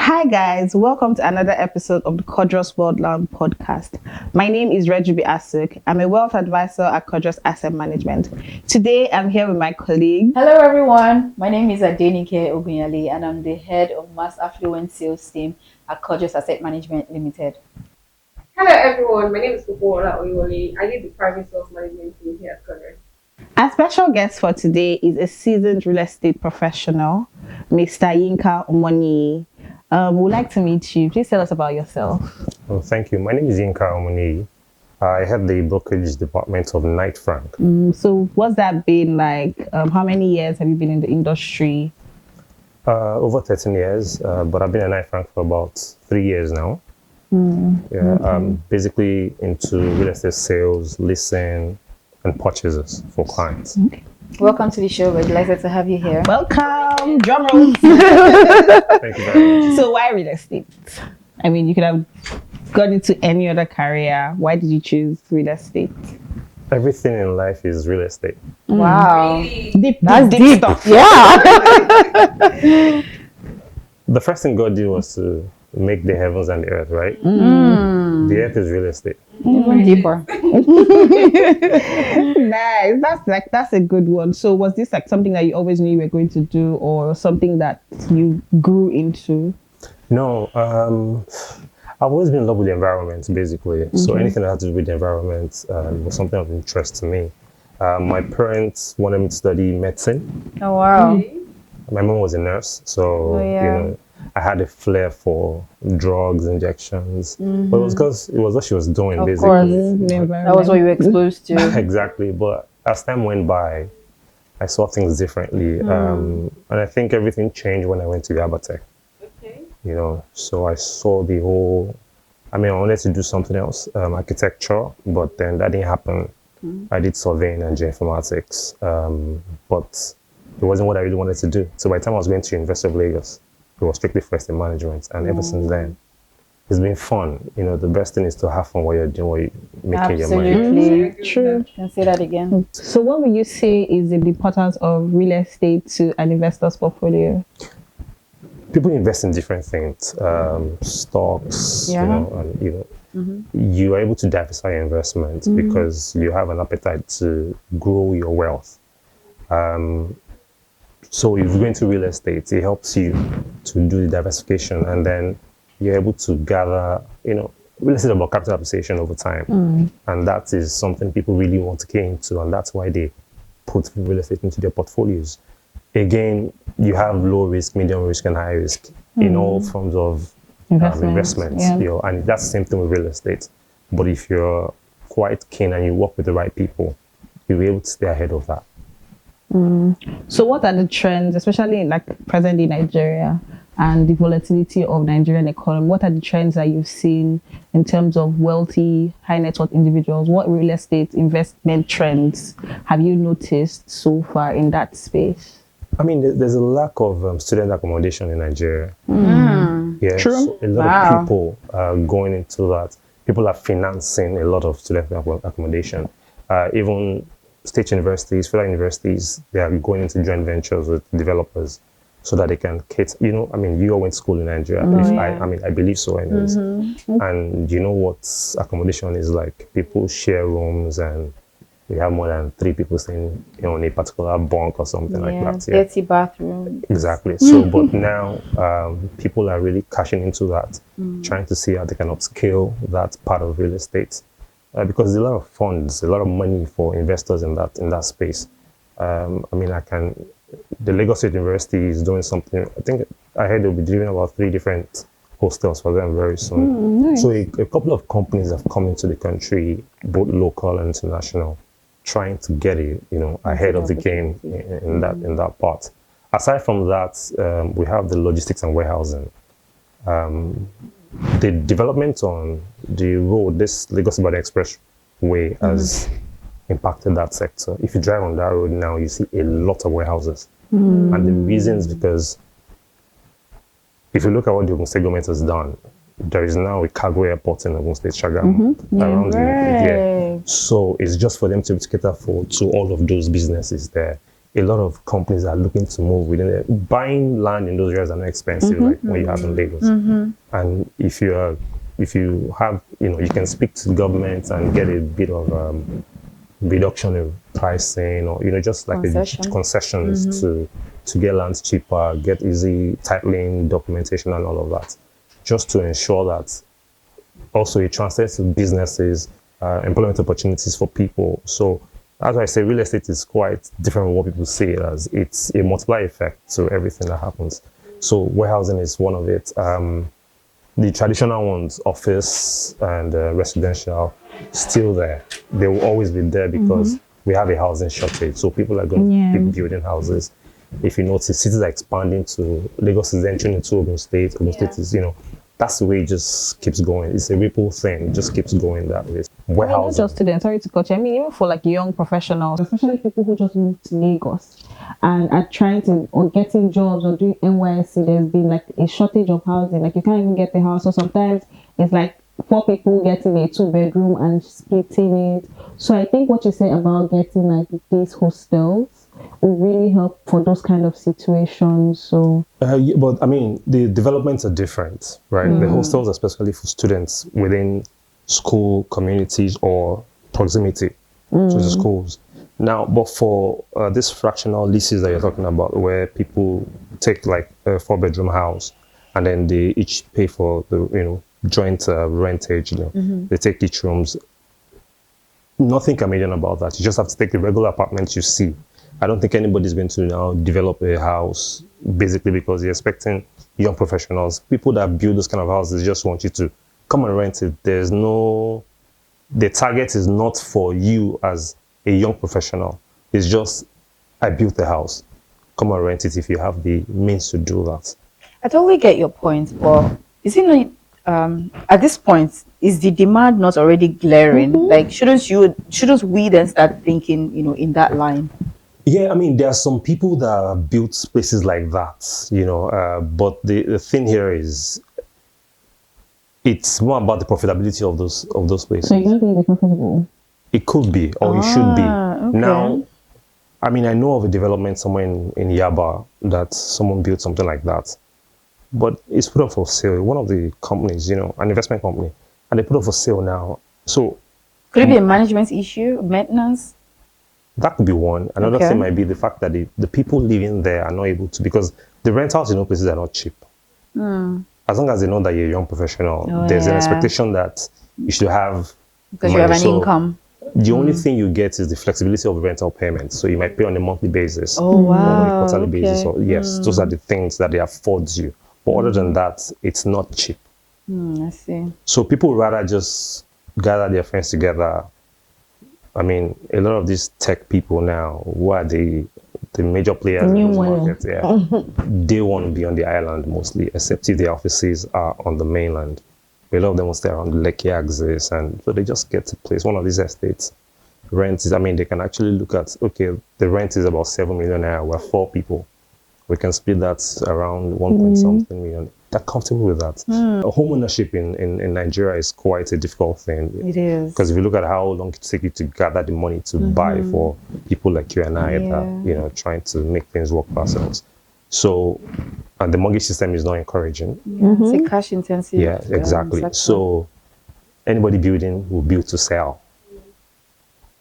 Hi guys, welcome to another episode of the Cordros Wealth Lounge Podcast. My name is Rejubi Asuk. I'm a wealth advisor at Cordros Asset Management. Today I'm here with my colleague. Hello everyone, my name is Olayinka Omoniyi and I'm the head of mass affluent sales team at Cordros Asset Management Limited. Hello everyone, my name is Olayinka. I lead the private sales management team here at Cordros. Our special guest for today is a seasoned real estate professional, Mr. Olayinka Omoniyi. We'd like to meet you. Please tell us about yourself. Well, thank you. My name is Olayinka Omoniyi. I head the Brokerage Department of Knight Frank. So what's that been like? How many years have you been in the industry? Over 13 years, but I've been at Knight Frank for about 3 years now. I'm basically into real estate sales, leasing, and purchases for clients. Okay. Welcome to the show. We're delighted to have you here. Welcome. Drum roll. Thank you very much. So why real estate? I mean, you could have gone into any other career. Why did you choose real estate? Everything in life is real estate. Wow. Deep stuff. Yeah. The first thing God did was to make the heavens and the earth, right? The earth is real estate. Even deeper. Nice. That's a good one. So was this like something that you always knew you were going to do, or something that you grew into? No, I've always been in love with the environment, basically. So anything that had to do with the environment was something of interest to me. My parents wanted me to study medicine. Oh wow. My mom was a nurse, so you know, I had a flair for drugs, injections. But it was because it was what she was doing, Of basically. course. That was what you were exposed to. Exactly. But as time went by, I saw things differently. And I think everything changed when I went to Yabatech. Okay. You know, so I saw the whole, I wanted to do something else, architecture, but then that didn't happen. I did surveying and geoinformatics, but it wasn't what I really wanted to do. So by the time I was going to University of Lagos, it was strictly first in management. And ever since then, it's been fun. You know, the best thing is to have fun while you're doing what you're making your money. Absolutely. True. Can say that again. So what would you say is the importance of real estate to an investor's portfolio? People invest in different things, stocks, Yeah. you know, and you are able to diversify your investments because you have an appetite to grow your wealth. So if you go into real estate, it helps you to do the diversification, and then you're able to gather, you know, real estate is about capital appreciation over time. And that is something people really want to get into, and that's why they put real estate into their portfolios. Again, you have low risk, medium risk, and high risk in all forms of investments. Yeah. You know, and that's the same thing with real estate. But if you're quite keen and you work with the right people, you'll be able to stay ahead of that. So what are the trends, especially in like present in Nigeria and the volatility of Nigerian economy? What are the trends that you've seen in terms of wealthy, high net worth individuals? What real estate investment trends have you noticed so far in that space? I mean, there's a lack of student accommodation in Nigeria. Yeah, True. so a lot of people are going into that. People are financing a lot of student accommodation. Even state universities, federal universities, they are going into joint ventures with developers so that they can cater. You know, I mean, you all went to school in Nigeria. I believe so anyways. And you know what accommodation is like. People share rooms, and we have more than 3 people staying, you know, in a particular bunk or something like that. Yeah, dirty bathroom. exactly. So, but now people are really cashing into that, trying to see how they can upscale that part of real estate. Because there's a lot of funds, a lot of money for investors in that space. The Lagos State University is doing something. I think I heard they'll be doing about 3 different hostels for them very soon. Nice. So a couple of companies have come into the country, both local and international, trying to get it, you know, ahead of the game in that part. Aside from that, we have the logistics and warehousing. The development on the road, this Lagos-Ibadan Expressway, has impacted that sector. If you drive on that road now, you see a lot of warehouses. And the reason is because if you look at what the Ogun State government has done, there is now a cargo airport in Ogun State, Shagamu, around the. So it's just for them to cater to all of those businesses there. a lot of companies are looking to move within it. Buying land in those areas are not expensive, like when you have in Lagos. And if you have, you can speak to the government and get a bit of reduction in pricing, or just like concessions to get lands cheaper, get easy titling, documentation, and all of that, just to ensure that also it translates to businesses, employment opportunities for people. So as I say, real estate is quite different from what people see it as. It's a multiplier effect to everything that happens. So warehousing is one of it. The traditional ones, office and residential, still there. They will always be there because we have a housing shortage. So people are going to be building houses. If you notice, cities are expanding to Lagos is entering into Ogun State. Ogun State is, that's the way it just keeps going. It's a ripple thing. It just keeps going that way. Not just students, sorry to cut you. I mean, even for like young professionals, especially people who just moved to Lagos and are trying to, or getting jobs or doing NYSC, there's been like a shortage of housing. Like you can't even get a house. So sometimes it's like 4 people getting a 2-bedroom and splitting it. So I think what you say about getting like these hostels will really help for those kind of situations. So but I mean, the developments are different, right? The hostels are especially for students within school communities or proximity to the schools. Now, but for these fractional leases that you're talking about, where people take like a 4-bedroom house and then they each pay for the joint rentage, they take each rooms. Nothing can be done about that. You just have to take the regular apartments you see. I don't think anybody's going to now develop a house basically because you're expecting young professionals, people that build those kind of houses just want you to come and rent it. The target is not for you as a young professional. It's just, I built a house. Come and rent it if you have the means to do that. I totally get your point, but is it not, at this point, is the demand not already glaring? Like, shouldn't we then start thinking, in that line? Yeah, I mean, there are some people that build places like that, but the thing here is, it's more about the profitability of those places. So you don't think they're profitable? It could be, or it should be. Okay. Now, I mean, I know of a development somewhere in Yaba that someone built something like that, but it's put up for sale. One of the companies, an investment company, and they put up for sale now. So could it be a management issue, maintenance? That could be one. Another thing might be the fact that the people living there are not able to, because the rentals in places are not cheap. As long as they know that you're a young professional, there's an expectation that you should have because you have an income. The only thing you get is the flexibility of rental payments. So you might pay on a monthly basis, or on a quarterly basis. Or, yes, those are the things that they afford you. But other than that, it's not cheap. I see. So people would rather just gather their friends together. I mean, a lot of these tech people now, who are the major players in those markets, they want to be on the island mostly, except if their offices are on the mainland. A lot of them will stay around the Lekki axis, and so they just get to place one of these estates. Rent is, I mean, they can actually look at, okay, the rent is about 7 million naira. We're 4 people. We can split that around 1 point something million. They're comfortable with that. Home ownership in Nigeria is quite a difficult thing. It is. Because if you look at how long it takes you to gather the money to buy for people like you and I that, trying to make things work for ourselves. So, and the mortgage system is not encouraging. It's a cash intensive. Yeah, exactly. So, anybody building will build to sell.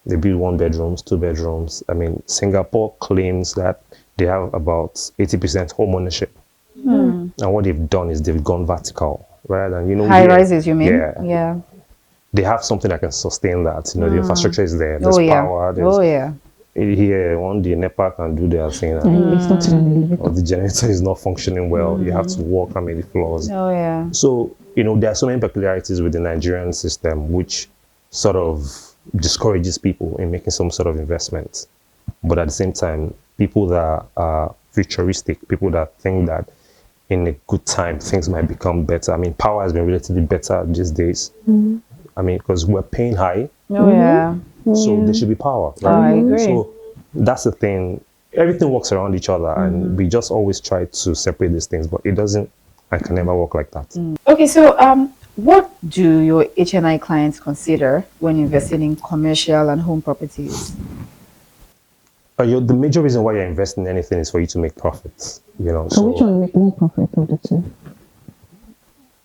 They build 1 bedrooms, 2 bedrooms. I mean, Singapore claims that they have about 80% home ownership. And what they've done is they've gone vertical rather than, high rises, you mean? Yeah. They have something that can sustain that. The infrastructure is there. There's power. There's, here, one day NEPA can do their thing. Or the generator is not functioning well. You have to walk on many floors. So, there are so many peculiarities with the Nigerian system which sort of discourages people in making some sort of investment. But at the same time, people that are futuristic, people that think that in a good time things might become better. I mean, power has been relatively better these days. I mean, because we're paying high. So there should be power, right? I agree. So that's the thing. Everything works around each other, and we just always try to separate these things, but it doesn't and can never work like that. Okay, so what do your HNI clients consider when investing in commercial and home properties? The major reason why you're investing in anything is for you to make profits. So which one make more profit of the two?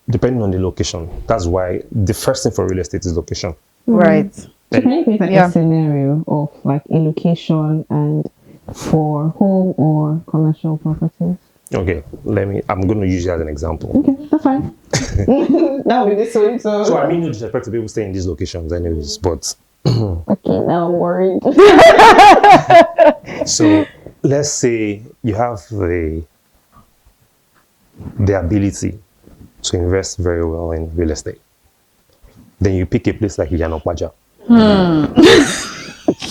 Depending on the location. That's why the first thing for real estate is location. Right. So can you create a scenario of like a location and for home or commercial properties? Okay, I'm going to use you as an example. Okay, that's fine. That will be this week. So I mean, no disrespect to people staying in these locations anyways, but... Okay, now I'm worried. So let's say you have the ability to invest very well in real estate. Then you pick a place like Yanokwaja.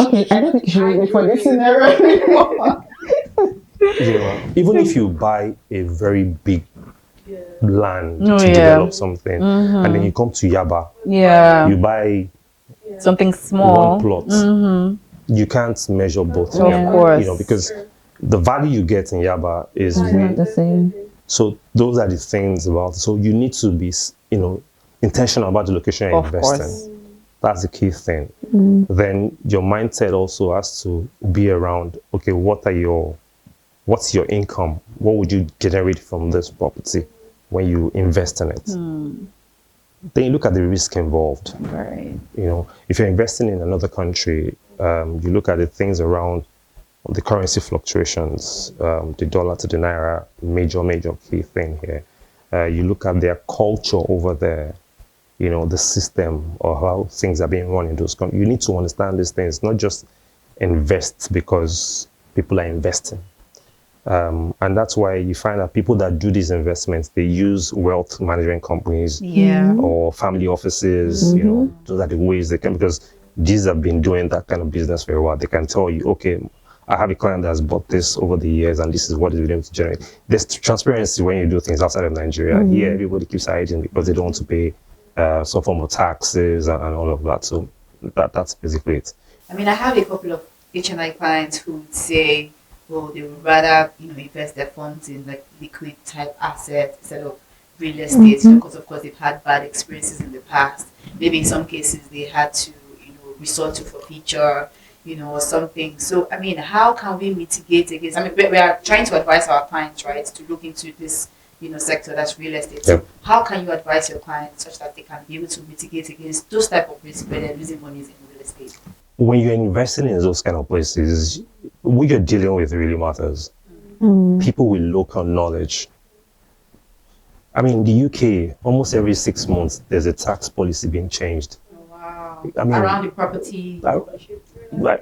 Okay, I don't think you should wait for this scenario anymore. Even if you buy a very big land to develop something, and then you come to Yaba, you buy something small, one plot, you can't measure both. Of course. Because the value you get in Yaba is Not the same. So those are the things about. So you need to be, intentional about the location you're investing. Course. That's the key thing. Then your mindset also has to be around. Okay, what's your income? What would you generate from this property when you invest in it? Then you look at the risk involved. Right. If you're investing in another country, you look at the things around the currency fluctuations, the dollar to the naira, major key thing here. You look at their culture over there, the system or how things are being run in those countries. You need to understand these things, not just invest because people are investing. And that's why you find that people that do these investments, they use wealth management companies or family offices, those are the ways they can, because these have been doing that kind of business for a while. They can tell you, okay, I have a client that's bought this over the years and this is what it's willing to generate. There's transparency when you do things outside of Nigeria. Here, everybody keeps hiding because they don't want to pay some form of taxes and all of that. So that's basically it. I mean, I have a couple of HNI clients who would say, well, they would rather, invest their funds in like liquid type assets instead of real estate, because of course they've had bad experiences in the past. Maybe in some cases they had to, resort to forfeiture, or something. So, I mean, how can we mitigate against? I mean, we are trying to advise our clients, right, to look into this, sector that's real estate. So, how can you advise your clients such that they can be able to mitigate against those type of risks where they're losing money in real estate? When you're investing in those kind of places, what you're dealing with really matters. People with local knowledge. I mean, the UK, almost every 6 months, there's a tax policy being changed. Oh, wow. I mean, around the property ownership.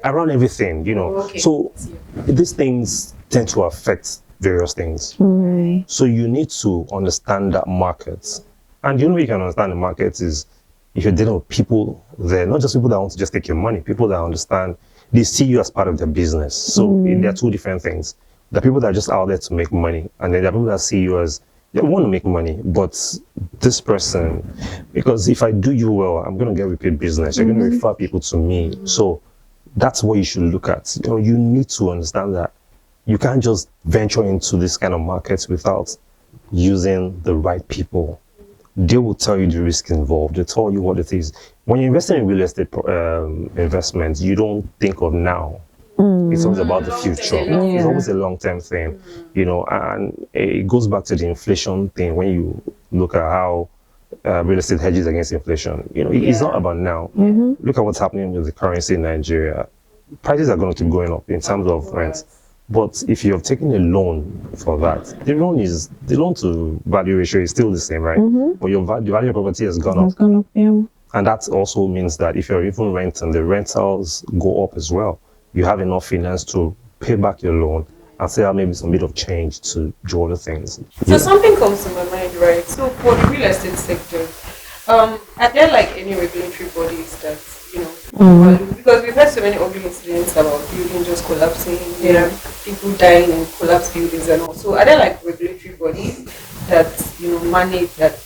Around everything, Okay. So these things tend to affect various things. Right. So you need to understand that market. And the only way you can understand the market is if you're dealing with people there, not just people that want to just take your money, people that understand, they see you as part of their business. So there are two different things. The people that are just out there to make money, and then there are people that see you as, they want to make money, but this person, because if I do you well, I'm going to get repeat business. You're going to refer people to me. So that's what you should look at. You need to understand that you can't just venture into this kind of markets without using the right people. They will tell you the risk involved. They tell you what it is. When you're investing in real estate investments, you don't think of now. It's always about the future. It's always a long-term thing, and it goes back to the inflation thing. When you look at how real estate hedges against inflation, it's not about now. Look at what's happening with the currency in Nigeria. Prices are going to keep going up in terms of rent. But if you're taking a loan for that, the loan to value ratio is still the same, right? But the value of property has gone up. And that also means that if you're even renting, the rentals go up as well. You have enough finance to pay back your loan and still have maybe some bit of change to do other things. So something comes to my mind, right? So for the real estate sector, are there like any regulatory bodies that, because we've had so many ugly incidents about buildings just collapsing, people dying in collapsed buildings and all. So are there like regulatory bodies that, manage that,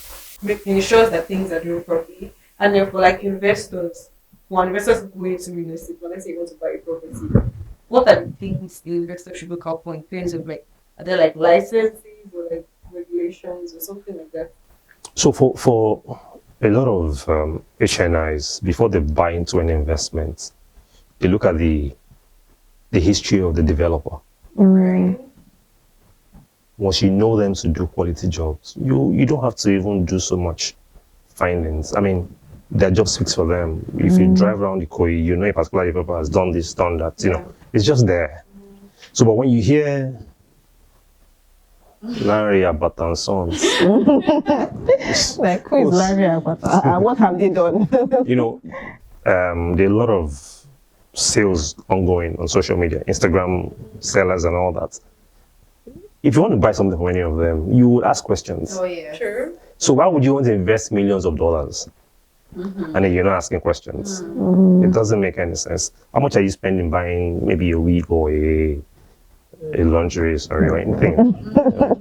ensures that things are doing properly? And then for like investors go into real estate, let's say you want to buy a property, what are the things the investor should look out for in terms of like, are there like licenses or like regulations or something like that? So for a lot of HNIs, before they buy into an investment, they look at the the history of the developer. Right. Once you know them to do quality jobs, you don't have to even do so much findings. I mean, their job speaks for them. If you drive around the Koi, you know a particular developer has done this, done that. You know, it's just there. So, but when you hear Larry Abata and Sons, Like, who is Larry Agbata? What have they done? you know, there are a lot of sales ongoing on social media, Instagram sellers and all that. If you want to buy something from any of them, you would ask questions. Oh yeah. Sure. So why would you want to invest millions of dollars and then you're not asking questions? It doesn't make any sense. How much are you spending buying maybe a wig or a lingerie, sorry, or anything?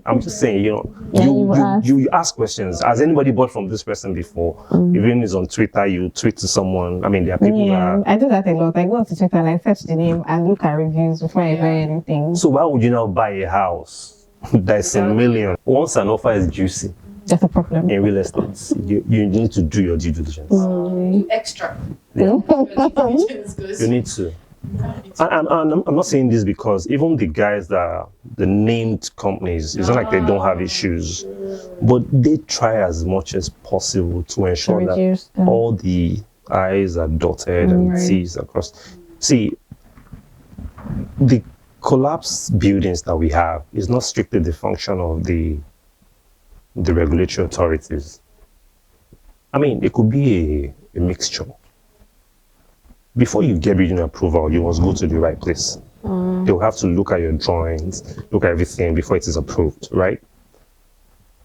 I'm just saying, you know, you ask questions. Has anybody bought from this person before? Even if it's on Twitter, you tweet to someone. I mean, there are people that... I do that a lot. I go to Twitter and I search the name and look at reviews before I buy anything. So why would you now buy a house that's a million? Once an offer is juicy That's a problem. in real estate, you need to do your due diligence. Do extra. Yeah. Because You need to. And I'm not saying this because even the guys that are the named companies, it's not like they don't have issues, but they try as much as possible to ensure reduce that them. all the I's are dotted and Right. T's are crossed. See, the collapsed buildings that we have is not strictly the function of the regulatory authorities. I mean, it could be a mixture. Before you get building approval, you must go to the right place. They'll have to look at your drawings, look at everything before it is approved, right?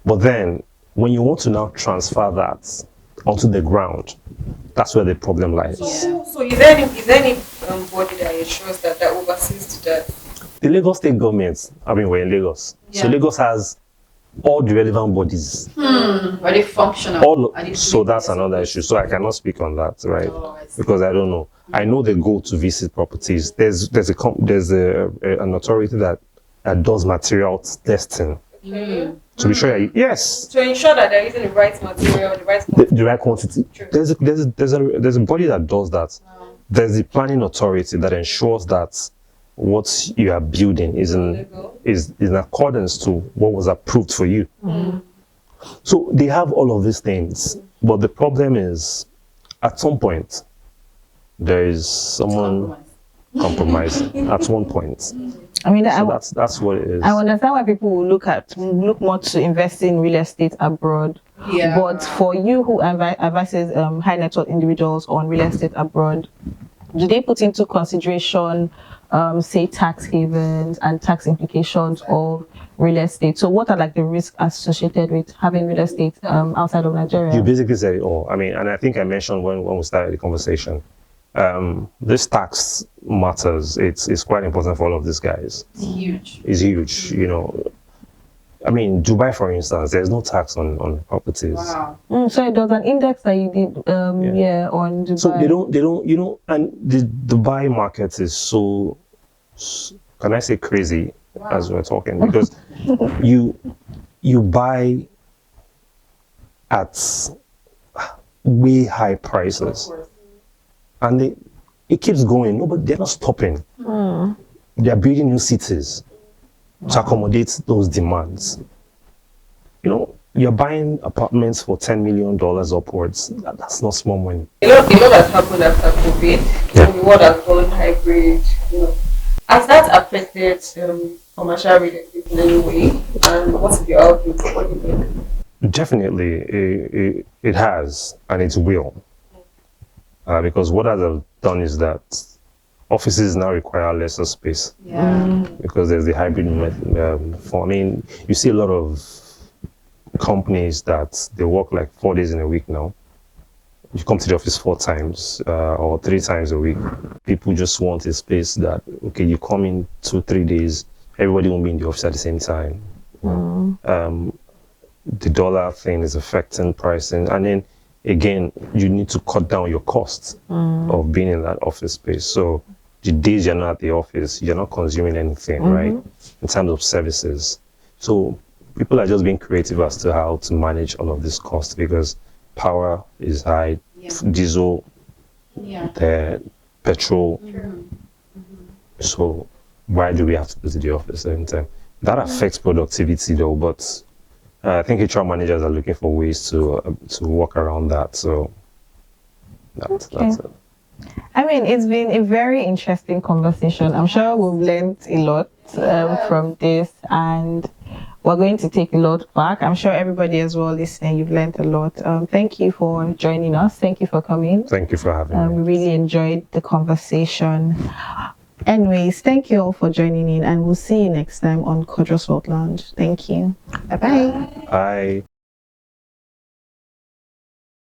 But then, when you want to now transfer that onto the ground, that's where the problem lies. So is there any body that ensures that oversees to that? The Lagos state government, I mean, we're in Lagos. So Yeah. Lagos has all the relevant bodies. are they functional? All, Are they so doing that's this? another issue. So I cannot speak on that, right? Oh, I see. Because I don't know. I know they go to visit properties. There's an authority that does material testing Okay. to be sure. Yes, To ensure that they're using the right material, the right the right quantity. True. There's a body that does that. There's the planning authority that ensures that what you are building is in accordance to what was approved for you. So they have all of these things, but the problem is, at some point, there is someone compromising. At one point, so I mean, that's what it is. I understand why people will look more to invest in real estate abroad. Yeah. But for you who advises high net worth individuals on real estate abroad, do they put into consideration, say, tax havens and tax implications of real estate? So what are like the risks associated with having real estate outside of Nigeria? You basically said it all. I mean, and I think I mentioned when we started the conversation, this tax matters. It's quite important for all of these guys. It's huge. It's huge, you know. I mean, Dubai, for instance, there's no tax on properties. Wow. So there was an index that you did, on Dubai. So they don't, you know, and the Dubai market is so, can I say crazy as we're talking, because you buy at way high prices, and it keeps going. No, but they're not stopping. They're building new cities to accommodate those demands. You know, you're buying apartments for $10 million upwards. That's not small money. A lot has happened after COVID. Yeah. The world has gone hybrid. You know, has that affected commercial real estate in any way? And what's the outlook for it? Definitely, it has, and it will. Because what I've done is that offices now require lesser space Yeah. because there's the hybrid form. I mean, you see a lot of companies that they work like 4 days in a week now. You come to the office 4 times or 3 times a week. People just want a space that, okay, you come in 2-3 days, everybody won't be in the office at the same time. The dollar thing is affecting pricing, and then again, you need to cut down your costs of being in that office space. So the days you're not at the office, you're not consuming anything, right? In terms of services. So people are just being creative as to how to manage all of this cost, because power is high, Yeah. diesel, Yeah. petrol. So why do we have to go to the office every time? That affects productivity though, but I think HR managers are looking for ways to work around that. So that's it. I mean, it's been a very interesting conversation. I'm sure we've learned a lot from this, and we're going to take a lot back. I'm sure everybody as well listening, you've learned a lot. Thank you for joining us. Thank you for coming. Thank you for having me. We really enjoyed the conversation. Anyways, thank you all for joining in, and we'll see you next time on Cordros Wealth Lounge. Thank you. Bye-bye. Bye.